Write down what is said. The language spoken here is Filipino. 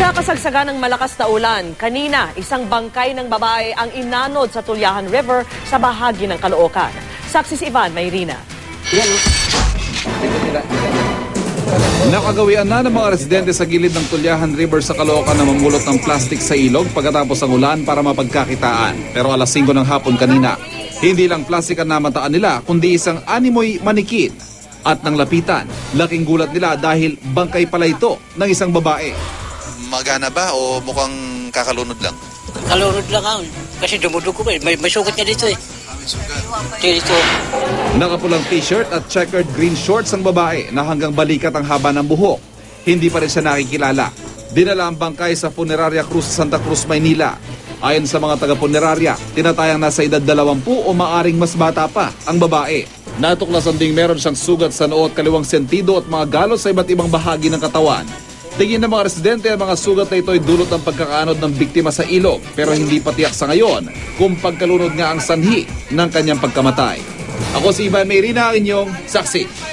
Sa kasagsagan ng malakas na ulan, kanina isang bangkay ng babae ang inanod sa Tulyahan River sa bahagi ng Caloocan. Saksi si Ivan Mayrina. Nakagawian na ng mga residente sa gilid ng Tulyahan River sa Caloocan na mamulot ng plastic sa ilog pagkatapos ng ulan para mapagkakitaan. Pero alas 5 ng hapon kanina, hindi lang plastic ang namataan nila kundi isang animoy manikin. At nang lapitan, laking gulat nila dahil bangkay pala ito ng isang babae. Magana ba o mukhang kakalunod lang? Kalunod lang ako. Kasi dumudugo pa eh. May sugat niya dito eh. Dito. Nakapulang t-shirt at checkered green shorts ang babae na hanggang balikat ang haba ng buhok. Hindi pa rin siya nakikilala. Dinala ang bangkay sa Funeraria Cruz sa Santa Cruz, Maynila. Ayon sa mga taga-funeraria, tinatayang nasa edad 20 o maaring mas bata pa ang babae. Natuklasan ding meron siyang sugat sa noo at kaliwang sentido at mga galot sa iba't ibang bahagi ng katawan. Tingin ng mga residente ang mga sugat na ito ay dulot ng pagkakaanod ng biktima sa ilog pero hindi pa tiyak sa ngayon kung pagkalunod nga ang sanhi ng kanyang pagkamatay. Ako si Ivan Mayrina, ang inyong saksi.